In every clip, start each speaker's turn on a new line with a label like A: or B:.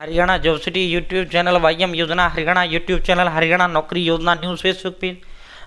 A: Haryana job city YouTube channel, YM योजना Haryana YouTube channel, Haryana नौकरी योजना न्यूज़ फेसबुक पेज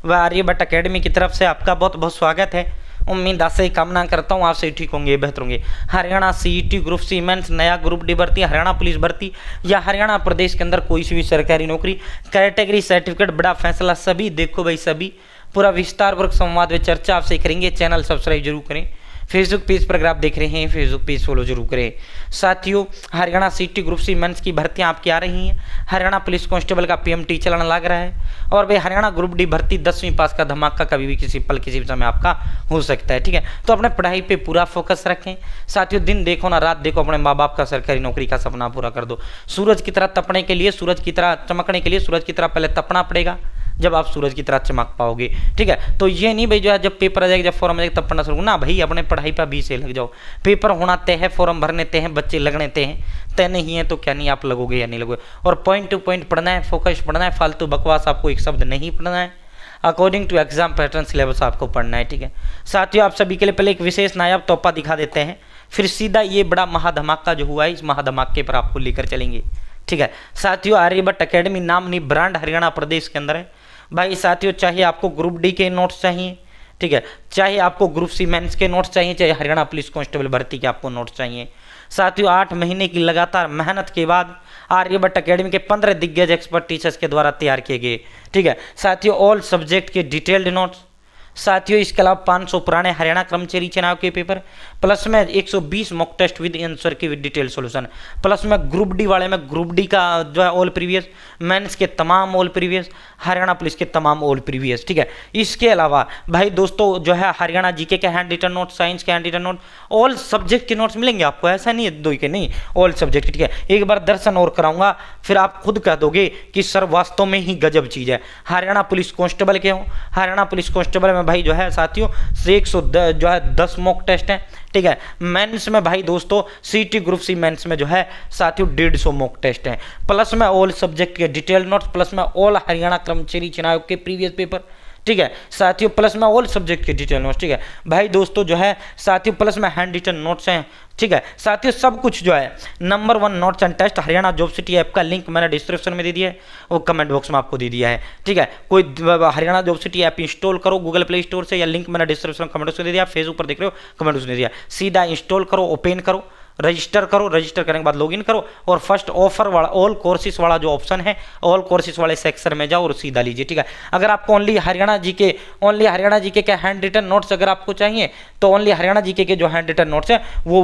A: व आर्यभट्ट अकेडमी की तरफ से आपका बहुत बहुत स्वागत है। उम्मीद आशा ही कामना करता हूँ आप सही ठीक होंगे, बेहतर होंगे। Haryana CET group C mains, नया ग्रुप डी भर्ती, हरियाणा पुलिस भर्ती या हरियाणा प्रदेश के अंदर कोई सी भी सरकारी नौकरी, कैटेगरी सर्टिफिकेट, बड़ा फैसला, सभी देखो भाई सभी पूरा विस्तारपूर्वक संवाद व चर्चा आपसे करेंगे। चैनल सब्सक्राइब जरूर करें। फेसबुक पेज पर अगर आप देख रहे हैं फेसबुक पेज फॉलो जरूर करें। साथियों, Haryana CET group C mains की भर्तियां आपकी आ रही हैं। हरियाणा पुलिस कांस्टेबल का पीएमटी चलन लग रहा है और भाई हरियाणा ग्रुप डी भर्ती 10वीं पास का धमाका कभी भी किसी पल किसी भी समय आपका हो सकता है। ठीक है, तो अपने पढ़ाई पे पूरा फोकस रखें। साथियों, दिन देखो ना रात देखो, अपने माँ बाप का सरकारी नौकरी का सपना पूरा कर दो। सूरज की तरह तपने के लिए, सूरज की तरह चमकने के लिए सूरज की तरह पहले तपना पड़ेगा, जब आप सूरज की तरह चमक पाओगे। ठीक है, तो ये नहीं भाई जो है जब पेपर आ जाएगा, जब फॉर्म आ जाएगा तब पढ़ना शुरू ना भाई, अपने पढ़ाई पर भी से लग जाओ। पेपर होना तय है, फॉर्म भरने तय हैं, बच्चे लगने तय नहीं है, तो क्या नहीं आप लगोगे या नहीं लगोगे। और पॉइंट टू पॉइंट पढ़ना है, फोकस पढ़ना है, फालतू बकवास आपको एक शब्द नहीं पढ़ना है। According to exam pattern syllabus आपको पढ़ना है। ठीक है साथियों, आप सभी के लिए पहले एक विशेष नायाब तोहफा दिखा देते हैं, फिर सीधा ये बड़ा महाधमाका जो हुआ है इस महाधमाके पर आपको लेकर चलेंगे। ठीक है साथियों, आर्यभट्ट अकेडमी नामनी ब्रांड हरियाणा प्रदेश के अंदर है भाई। साथियों, चाहे आपको ग्रुप डी के नोट्स चाहिए, ठीक है, चाहे आपको ग्रुप सी मेंस के नोट्स चाहिए, चाहे हरियाणा पुलिस कांस्टेबल भर्ती के आपको नोट्स चाहिए। साथियों, 8 महीने की लगातार मेहनत के बाद आर्यभट्ट अकेडमी के 15 दिग्गज एक्सपर्ट टीचर्स के द्वारा तैयार किए गए। ठीक है साथियों, ऑल सब्जेक्ट के डिटेल्ड नोट्स। साथियों, इसके अलावा 500 पुराने हरियाणा कर्मचारी चुनाव के पेपर, प्लस में 120 मॉक टेस्ट विद आंसर की विद डिटेल सॉल्यूशन, प्लस में ग्रुप डी वाले में ग्रुप डी का जो है ऑल प्रीवियस, मेंस के तमाम ऑल प्रीवियस, हरियाणा पुलिस के तमाम ऑल प्रीवियस। ठीक है, इसके अलावा भाई दोस्तों जो है हरियाणा जीके के हैंड रिटन नोट, साइंस के hand written note, all subject के नोट्स मिलेंगे आपको, ऐसा नहीं है दो के नहीं, ऑल सब्जेक्ट। ठीक है, एक बार दर्शन और कराऊंगा फिर आप खुद कह दोगे कि सर वास्तव में ही गजब चीज़ है। हरियाणा पुलिस कांस्टेबल के हो, हरियाणा पुलिस कांस्टेबल में भाई जो है साथियों 110 मॉक टेस्ट हैं। ठीक है, मेंस में भाई दोस्तों सीईटी ग्रुप सी मेंस में जो है साथियों 150 मॉक टेस्ट हैं, प्लस में ऑल सब्जेक्ट के डिटेल नोट्स, प्लस में ऑल हरियाणा कर्मचारी चुनाव के प्रीवियस पेपर। ठीक है साथियों, प्लस में ऑल सब्जेक्ट के डिटेल नोट्स। ठीक है भाई दोस्तों जो है साथियों प्लस में हैंड रिटन नोट्स हैं। ठीक है साथियों, सब कुछ जो है number 1 notes and test Haryana job city app का लिंक मैंने डिस्क्रिप्शन में दे दिया है, वो कमेंट बॉक्स में आपको दे दिया है। ठीक है, कोई Haryana job city app install करो गूगल प्ले स्टोर से, या लिंक मैंने डिस्क्रिप्शन कमेंट बॉक्स में दे दिया, फेसबुक पर देख रहे हो कमेंट बॉक्स में दे दिया, सीधा इंस्टॉल करो, ओपन करो, रजिस्टर करो, रजिस्टर करने के बाद लॉगिन करो और फर्स्ट ऑफर वाला ऑल कोर्सेज वाला जो ऑप्शन है ऑल कोर्सेज वाले सेक्शन में जाओ और सीधा लीजिए। ठीक है, अगर आपको ओनली हरियाणा जीके के हैंड रिटन नोट्स अगर आपको चाहिए तो ओनली हरियाणा जीके के जो हैंड रिटन नोट्स हैं वो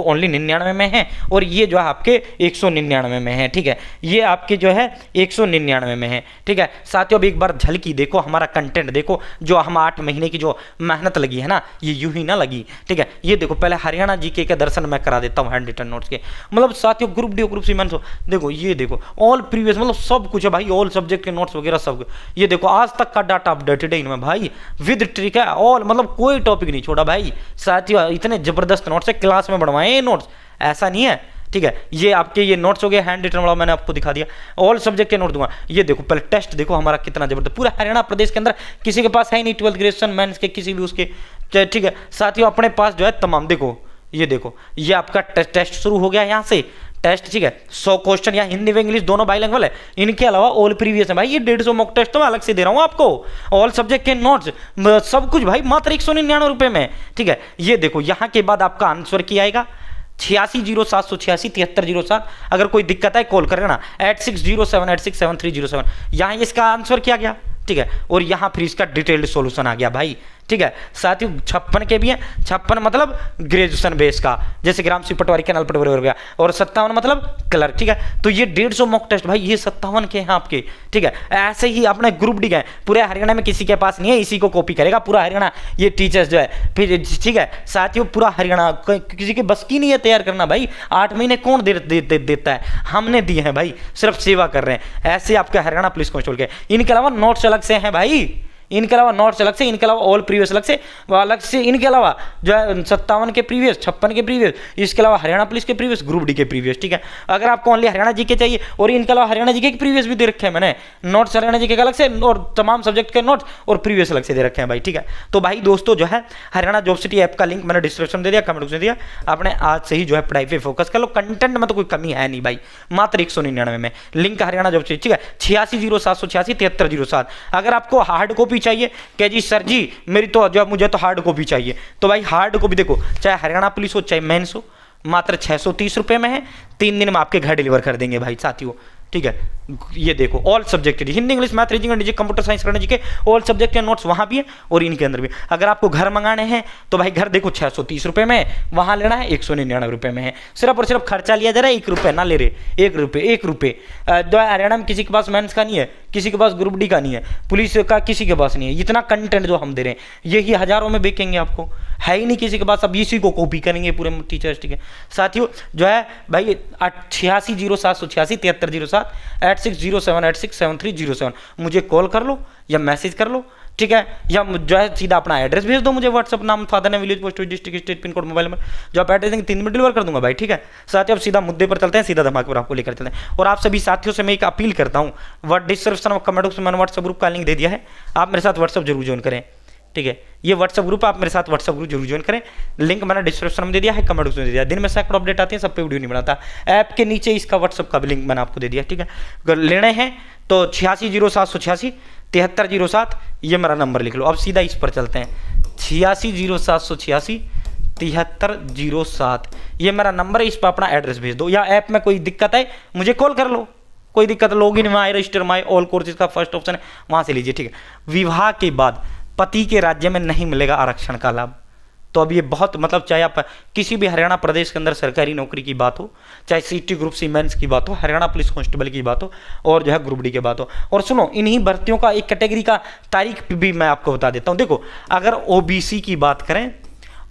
A: ओनली 99 में है, और ये जो है आपके 199 में है। ठीक है, ये आपके जो है 199 में है। ठीक है साथियों, अब एक बार झलकी देखो, हमारा कंटेंट देखो, जो हम 8 महीने की जो मेहनत लगी है ना, ये यूं ही ना लगी। ठीक है, ये देखो पहले हरियाणा जीके के दर्शन मैं करा देता हूं हैंड रिटन नोट्स के, मतलब साथियों group D group C mains देखो, ये देखो ऑल प्रीवियस, मतलब सब कुछ है भाई, ऑल सब्जेक्ट के नोट्स वगैरह सब। ये देखो आज तक का डाटा अपडेटेड है इनमें भाई, विद ट्रिक है ऑल, मतलब कोई टॉपिक नहीं छोड़ा भाई। साथियों इतने जबरदस्त नोट्स है, क्लास में बढ़वाए ये नोट्स, ऐसा नहीं है। ठीक है, ये आपके ये नोट्स हो गए हैंड रिटन वाला, मैंने आपको दिखा दिया, ऑल सब्जेक्ट के नोट दूंगा। ये देखो पहले टेस्ट देखो हमारा कितना जबरदस्त, पूरा हरियाणा प्रदेश के अंदर किसी के पास है नहीं 12th ग्रेजुएशन मेंस के किसी भी उसके। ठीक है साथियों, अपने पास जो है तमाम देखो, ये देखो ये आपका टेस्ट शुरू हो गया यहाँ से टेस्ट। ठीक है, 100 क्वेश्चन यहाँ हिंदी व इंग्लिश दोनों बाइलिंगुअल है। इनके अलावा ऑल प्रीवियस है भाई, ये 150 मॉक टेस्ट तो मैं अलग से दे रहा हूँ आपको, ऑल सब्जेक्ट के नोट्स सब कुछ भाई मात्र 199 रुपये में। ठीक है, ये देखो यहाँ के बाद आपका आंसर किया आएगा 860786 7307। अगर कोई दिक्कत है कॉल करें ना 8607867307, यहाँ इसका आंसर किया गया। ठीक है, और यहाँ फिर इसका डिटेल्ड सॉल्यूशन आ गया भाई। ठीक है साथियों, 56 के भी हैं, 56 मतलब ग्रेजुएशन बेस का, जैसे ग्राम सी पटवारी कैनाल पटवारी हो गया, और 57 मतलब क्लर्क। ठीक है, तो ये 150 मॉक टेस्ट भाई, ये 57 के हैं आपके। ठीक है, ऐसे ही अपने ग्रुप डी गए, पूरे हरियाणा में किसी के पास नहीं है, इसी को कॉपी करेगा पूरा हरियाणा ये टीचर्स जो है फिर। ठीक है साथियों, पूरा हरियाणा किसी के बस की नहीं है तैयार करना भाई, 8 महीने कौन देता है, हमने दिए हैं भाई, सिर्फ सेवा कर रहे हैं। ऐसे आपके हरियाणा पुलिस कांस्टेबल के, इनके अलावा नोट्स अलग से हैं भाई, इनके अलावा नोट्स अलग से, इनके अलावा ऑल प्रीवियस अलग से, इनके अलावा जो है 57 के प्रीवियस, 56 के प्रीवियस, इसके अलावा हरियाणा पुलिस के प्रीवियस, ग्रुप डी के प्रीवियस, ठीक है। अगर आपको ओनली हरियाणा जीके चाहिए, और इनके अलावा हरियाणा जीके के प्रीवियस भी दे रखे हैं मैंने, नोट्स हरियाणा जीके का अलग से और तमाम सब्जेक्ट के नोट्स और प्रीवियस अलग से दे रखे हैं भाई, ठीक है। तो भाई दोस्तों जो है हरियाणा जॉब सिटी ऐप का लिंक मैंने डिस्क्रिप्शन दे दिया, कमेंट में दिया, आपने आज से ही जो है पढ़ाई पे फोकस कर लो। कंटेंट में तो कोई कमी है नहीं भाई, मात्र 199 में लिंक हरियाणा जॉब सिटी, ठीक है। 860786 7307। अगर आपको हार्ड कॉपी चाहिए कि जी सर जी मेरी तो जो मुझे तो हार्ड कॉपी चाहिए, तो भाई हार्ड कॉपी देखो, चाहे हरियाणा पुलिस हो चाहे मेंस हो, मात्र 630 रुपये में है, 3 दिन में आपके घर डिलीवर कर देंगे भाई साथियों, ठीक है। ये देखो all subject Hindi English math reasoning and computer science करने के ऑल सब्जेक्ट के नोट्स वहाँ भी है और इनके अंदर भी। अगर आपको घर मंगाने हैं तो भाई घर देखो 630 रुपये में, वहाँ लेना है 199 रुपये में है। सिर्फ और सिर्फ खर्चा लिया जा रहा है, 1 रुपये ना ले रहे, 1 रुपये। जो हरियाणा में किसी के पास मेंस का नहीं है, किसी के पास ग्रुप डी का नहीं है, पुलिस का किसी के पास नहीं है। इतना कंटेंट जो हम दे रहे हैं यही हजारों में बेचेंगे आपको, है ही नहीं किसी के पास, अब इसी को कॉपी करेंगे पूरे टीचर्स, ठीक है साथियों। जो है भाई 860786 7307 8607867307 मुझे कॉल कर लो या मैसेज कर लो, ठीक है, या जो है सीधा अपना एड्रेस भेज दो मुझे व्हाट्सअप, नाम फादर ने village post district state pin code mobile number, जो आप एड्रेस देंगे 3 मिनट डिलीवर कर दूंगा भाई, ठीक है साथियों। अब सीधा मुद्दे पर चलते हैं, सीधा धमाके पर आपको लेकर चलते हैं। और आप सभी साथियों से मैं एक अपील करता हूँ, वर्ड डिस्क्रिप्शन और कमेंट बॉक्स में मैंने व्हाट्सअप ग्रुप का लिंक दे दिया है, आप मेरे साथ व्हाट्सअप जरूर ज्वाइन करें, ठीक है। ये व्हाट्सअप ग्रुप आप मेरे साथ व्हाट्सअप ग्रुप जरूर ज्वाइन करें, लिंक मैंने डिस्क्रिप्शन में दे दिया है, कमेंट बॉक्स में दे दिया। दिन में सैकड़ों अपडेट आती है, सब पे वीडियो नहीं बनाता, ऐप के नीचे इसका व्हाट्सअप का भी लिंक मैंने आपको दे दिया, ठीक है। अगर लेने हैं तो 860786 7307 ये मेरा नंबर लिख लो। अब सीधा इस पर चलते हैं, 860786 7307 ये मेरा नंबर है, इस पर अपना एड्रेस भेज दो, या ऐप में कोई दिक्कत है मुझे कॉल कर लो, कोई दिक्कत login my register my all courses का फर्स्ट ऑप्शन है वहां से लीजिए, ठीक है। विवाह के बाद पति के राज्य में नहीं मिलेगा आरक्षण का लाभ, तो अब ये बहुत मतलब चाहे आप किसी भी हरियाणा प्रदेश के अंदर सरकारी नौकरी की बात हो, चाहे सीटी ग्रुप सी मेंस की बात हो, हरियाणा पुलिस कांस्टेबल की बात हो, और जो है ग्रुप डी की बात हो। और सुनो इन्हीं भर्तियों का एक कैटेगरी का तारीख भी मैं आपको बता देता हूँ। देखो अगर ओबीसी की बात करें,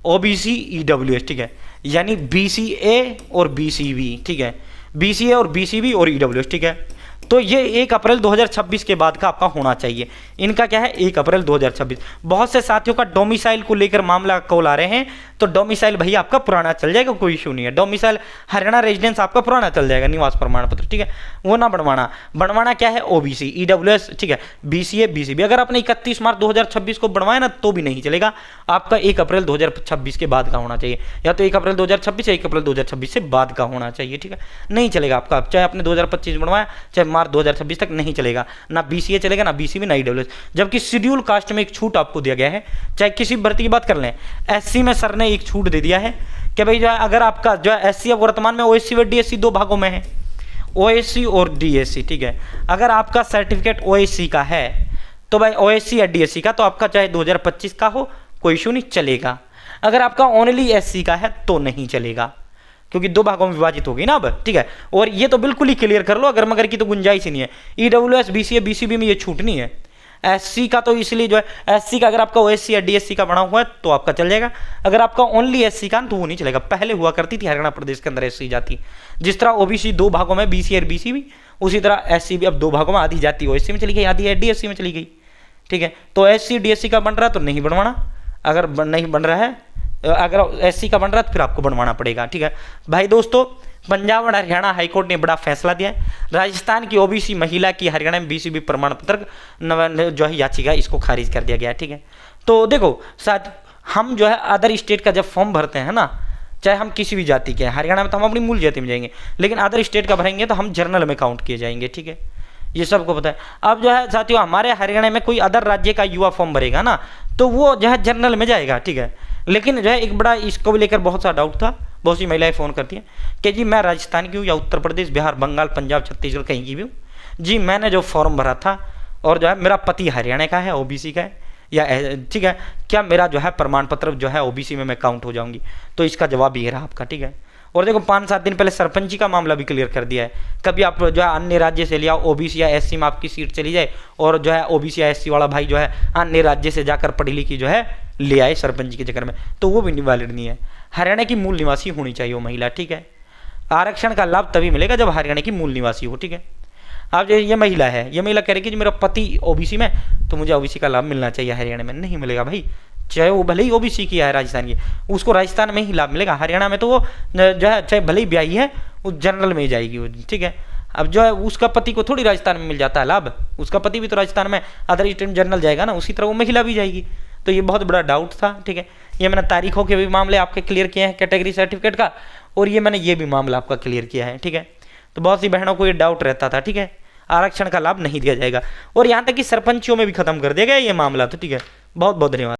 A: ओबीसी ईडब्ल्यूएस, ठीक है, यानी बीसीए और बीसीबी, ठीक है, बीसीए और बीसीबी और ईडब्ल्यूएस, ठीक है, तो ये 1 अप्रैल 2026 के बाद का आपका होना चाहिए। इनका क्या है 1 अप्रैल 2026। बहुत से साथियों का डोमिसाइल को लेकर मामला कॉल आ रहे हैं, तो डोमिसाइल भैया आपका पुराना चल जाएगा, कोई इशू नहीं है। डोमिसाइल हरियाणा रेजिडेंस आपका पुराना चल जाएगा, निवास प्रमाण पत्र, ठीक है, वो ना बनवाना क्या है ओबीसी ईडब्ल्यूएस, ठीक है, बीसीए बीसीबी। अगर आपने 31 मार्च 2026 को बनवाया ना तो भी नहीं चलेगा, आपका 1 अप्रैल 2026 के बाद का होना चाहिए, या तो 1 अप्रैल 2026 या 1 अप्रैल 2026 से बाद का होना चाहिए, ठीक है। नहीं चलेगा आपका, चाहे आपने 2025 बनवाया चाहे मार्च 2026 तक नहीं चलेगा, ना बीसीए चलेगा ना बीसीबी ना ईडब्ल्यूएस। जबकि शेड्यूल कास्ट में एक छूट आपको दिया गया है, चाहे किसी भर्ती की बात कर लें, एससी में सर ने एक छूट दे दिया है कि भाई जो है अगर आपका जो है एससी अब वर्तमान में ओएससी व डीएससी 2 भागों में है, ओएससी और डीएससी, ठीक है। अगर आपका सर्टिफिकेट ओएससी का है तो भाई ओएससी या डीएससी का तो आपका चाहे 2025 का हो कोई इशू नहीं चलेगा। अगर आपका ओनली एससी का है तो नहीं चलेगा, क्योंकि 2 भागों में विभाजित होगी ना अब, ठीक है। और ये तो बिल्कुल ही क्लियर कर लो, अगर मगर की तो गुंजाइश ही नहीं है। ईडब्ल्यूएस बीसीए बीसीबी में ये छूट नहीं है। एससी का तो इसलिए जो है एससी का अगर आपका ओएससी या डीएससी का बना हुआ है तो आपका चल जाएगा, अगर आपका ओनली एससी का तो वो नहीं चलेगा। पहले हुआ करती थी हरियाणा प्रदेश के अंदर एससी जाति, जिस तरह ओबीसी 2 भागों में बीसी और बीसीबी, उसी तरह एससी भी अब 2 भागों में, आधी जाति ओएससी में चली गई, आधी डीएससी में चली गई, ठीक है। तो एससी डीएससी का बन रहा है तो नहीं बनवाना, अगर नहीं बन रहा है, अगर एससी का बन रहा है तो फिर आपको बनवाना पड़ेगा, ठीक है भाई। दोस्तों पंजाब और हरियाणा हाईकोर्ट ने बड़ा फैसला दिया है, राजस्थान की ओबीसी महिला की हरियाणा में बीसीबी प्रमाण पत्र जो है याचिका इसको खारिज कर दिया गया है, ठीक है। तो देखो साथ हम जो है अदर स्टेट का जब फॉर्म भरते हैं ना, चाहे हम किसी भी जाति के हैं, हरियाणा में तो हम अपनी मूल जाति में जाएंगे, लेकिन अदर स्टेट का भरेंगे तो हम जर्नल में काउंट किए जाएंगे, ठीक है, ये सबको पता है। अब जो है साथियों हमारे हरियाणा में कोई अदर राज्य का युवा फॉर्म भरेगा ना तो वो जो है जर्नल में जाएगा, ठीक है। लेकिन जो है एक बड़ा इसको भी लेकर बहुत सा डाउट था, बहुत सी महिलाएं फ़ोन करती हैं कि जी मैं राजस्थान की हूँ या उत्तर प्रदेश बिहार बंगाल पंजाब छत्तीसगढ़ कहीं की भी हूँ, जी मैंने जो फॉर्म भरा था और जो है मेरा पति हरियाणा का है ओबीसी का है, या ठीक है, क्या मेरा जो है प्रमाण पत्र जो है ओबीसी में मैं काउंट हो जाऊंगी? तो इसका जवाब ये रहा आपका, ठीक है। और देखो 5-7 दिन पहले सरपंची का मामला भी क्लियर कर दिया है, कभी आप जो है अन्य राज्य से लिया ओबीसी या एससी में आपकी सीट चली जाए और जो है ओबीसी या एससी वाला भाई जो है अन्य राज्य से जाकर पढ़ी लिखी जो है ले आए सरपंच के चक्कर में, तो वो भी वैलिड नहीं है। हरियाणा की मूल निवासी होनी चाहिए वो महिला, ठीक है। आरक्षण का लाभ तभी मिलेगा जब हरियाणा की मूल निवासी हो, ठीक है। अब जो ये महिला है, ये महिला कह रही कि मेरा पति ओबीसी में, तो मुझे ओबीसी का लाभ मिलना चाहिए। हरियाणा में नहीं मिलेगा भाई, चाहे वो भले ही ओबीसी की है राजस्थान की, उसको राजस्थान में ही लाभ मिलेगा। हरियाणा में तो वो जो है चाहे भले ही ब्याही है, वो जनरल में ही जाएगी वो, ठीक है। अब जो है उसका पति को थोड़ी राजस्थान में मिल जाता है लाभ, उसका पति भी तो राजस्थान में अदर स्टेट जनरल जाएगा ना, उसी तरह वो महिला भी जाएगी। तो ये बहुत बड़ा डाउट था, ठीक है। ये मैंने तारीखों के भी मामले आपके क्लियर किए हैं कैटेगरी सर्टिफिकेट का, और ये मैंने ये भी मामला आपका क्लियर किया है, ठीक है। तो बहुत सी बहनों को ये डाउट रहता था, ठीक है, आरक्षण का लाभ नहीं दिया जाएगा, और यहाँ तक कि सरपंचियों में भी खत्म कर दिया गया ये मामला, तो ठीक है। बहुत बहुत धन्यवाद।